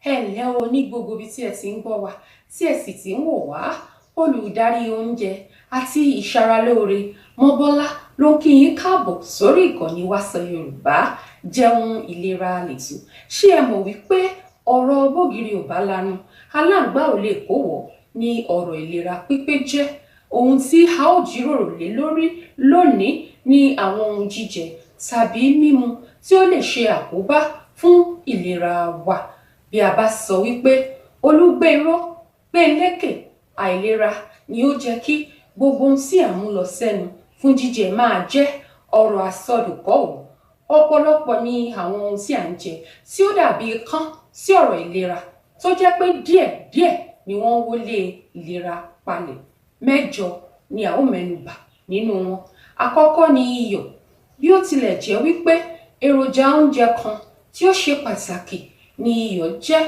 Ẹ ǹlẹ́ o ní gbogbo ibi tí ẹ ti ń gbọ́ wa tí ẹ sì ti ń wò wá. Olùdarí oúnjẹ àti ìṣaralóore Mọ́bọ́lá ló ń kí yín káàbọ̀ sórí ìkànnì Wásọ Yorùbá Jẹun Ìlera lètò. Ṣé ẹ mọ̀ wípé ọ̀rọ̀ bógiri ò bá lanu aláǹgbá ò lè kó wọ̀ ní ọ̀rọ̀ ìlera pípé jẹ́? Ohun tí a ó jíròrò lé lórí lónìí ni àwọn ohun jíjẹ tàbí mímu tí ó lè ṣe àkóbá fún ìlera wa. Bí a bá sọ wípé olúgbéró gbélékè àìlera ni ó jẹ́ kí gbogbo ohun tí à ń mú lọ sẹ́nu fún jíjẹ máa jẹ́ ọ̀rọ̀ àsọdùkọ́ ò. Ọ̀pọ̀lọpọ̀ ni àwọn ohun tí à ń jẹ tí ó dàbí kán sí ọ̀rọ̀ ìlera tó jẹ́ pé díẹ̀díẹ̀ ni wọ́n wọlé ìlera palẹ̀. 8 ni a ó mẹ́nubà nínú wọn. Àkọ́kọ́ ni iyọ̀. Bí ó tilẹ̀ jẹ́ wípé èròjà oúnjẹ kan tí ó ṣe pàtàkì ni iyọ̀ jẹ́,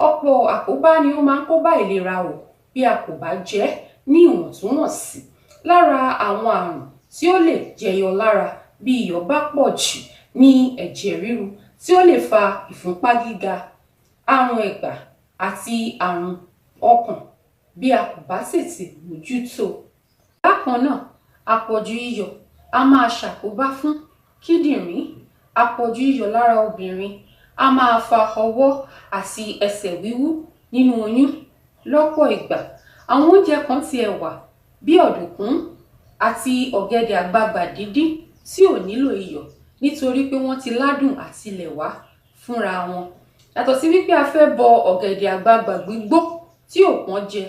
ọ̀pọ̀ àkóbá ni ó máa ń kó bá ìlera o bí a kò bá jẹ ní ìwọ̀ntúnwọ̀nsì. Lára àwọn àrùn tí ó lè jẹyọ lára bí iyọ̀ bá pọ̀ jù ní ẹ̀jẹ̀ ríru tí ó lè fa ìfúnpá gíga, àrùn ẹ̀gbà àti àrùn ọkàn bí a kò bá tètè mójútó. Bákan náà, àpọ̀jù iyọ̀ a máa ṣàkóbá fún kíndìnrín. Àpọ̀jù iyọ̀ lára obìnrin a máa fa ọwọ́ àti ẹsẹ̀ wíwú nínú oyún. Lọ́pọ̀ ìgbà, àwọn oúnjẹ kan tiẹ̀ wà bí ọ̀dùnkún àti ọ̀gẹ̀dẹ̀ àgbagbà díndín tí ò nílò iyọ̀ nítorí pé wọ́n ti ládùn àtilẹ̀ wá fúnra wọn. Yàtọ̀ sí wípé a fẹ́ bọ ọ̀gẹ̀dẹ̀ àgbagbà gbígbó tí ò pọ́n jẹ,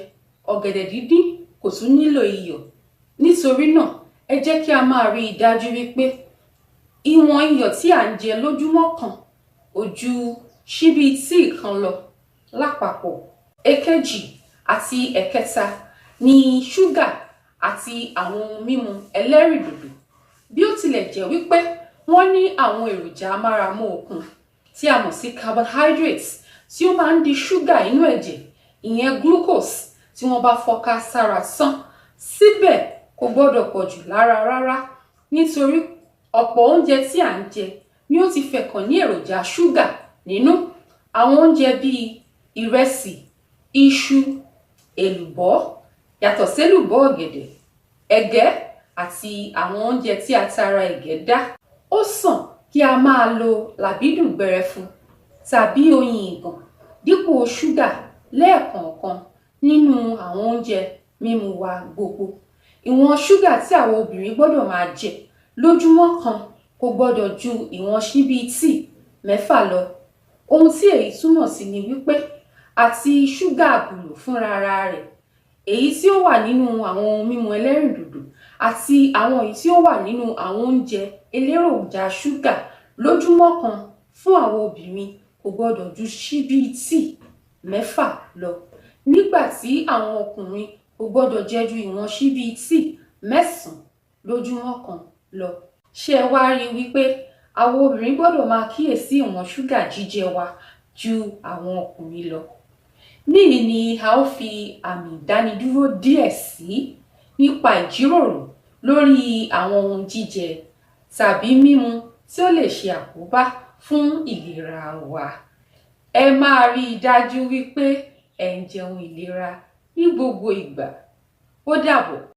ọ̀gẹ̀dẹ̀ díndín kò tún nílò iyọ̀. Nítorí náà, ẹ jẹ́ kí a máa rí i dájú wípé ìwọ̀n iyọ̀ tí à ń jẹ lójúmọ́ kan ò ju ṣíbí tíì kan lọ lápapọ̀. Èkejì àti ẹ̀kẹta ni ṣúgà àti àwọn ohun mímu ẹlẹ́rìndòdò. Bí ó tilẹ̀ jẹ́ wípé wọ́n ní àwọn èròjà amáramóokun tí a mọ̀ sí carbohydrates tí ó máa ń di ṣúgà inú ẹ̀jẹ̀, ìyẹn glucose, tí wọ́n bá fọ́ká sára sán, síbẹ̀ kò gbọ́dọ̀ pọ̀ jù lára rárá nítorí ọ̀pọ̀ oúnjẹ tí à ń jẹ ni ó ti fẹ̀kàn ní èròjà ṣúgà nínú. Àwọn oúnjẹ bíi ìrẹsì, iṣu, èlùbọ́, yàtọ̀ sélùbọ́ ọ̀gẹ̀dẹ̀, ẹ̀gẹ́ àti àwọn oúnjẹ tí a tara ẹ̀gẹ́ dá. Ó sàn kí a máa lo làbídùn gbẹrẹfu tàbí oyin ìgàn dípò ṣúgà lẹ́ẹ̀kọ̀ọ̀kan nínú àwọn oúnjẹ mímu wa gbogbo. Ìwọ̀n ṣúgà tí àwọn obìnrin gbọ́dọ̀ máa jẹ lójúmọ́ kan kò gbọ́dọ̀ ju ìwọ̀n ṣíbí tíì 6 lọ. Ohun tí èyí túmọ̀ sí ni wípé àti ṣúgà àbùlù fúnra rẹ̀, èyí tí ó wà nínú àwọn ohun mímu ẹlẹ́rìndòdò àti àwọn èyí tí ó wà nínú àwọn oúnjẹ eléròjà ṣúgà lójúmọ́ kan fún àwọn obìnrin kò gbọ́dọ̀ ju ṣíbí tíì 6 lọ, nígbà tí àwọn ọkùnrin kò gbọ́dọ̀ jẹ ju ìwọ̀n ṣíbí tíì 9 lójúmọ́ kan lọ. Ṣé ẹ wá rí wípé àwọn obìnrin gbọ́dọ̀ máa kíyèsí ìwọ̀n ṣúgà jíjẹ wa ju àwọn ọkùnrin lọ? Níyìí ni a ó fi àmì ìdánidúró díẹ̀ sí nípa ìjíròrò lórí àwọn ohun jíjẹ tàbí mímu tí ó lè ṣe àkóbá fún ìlera wa. Ẹ máa rí i dájú wípé ẹ ń jẹun ìlera ní gbogbo ìgbà. Ó dàbọ̀.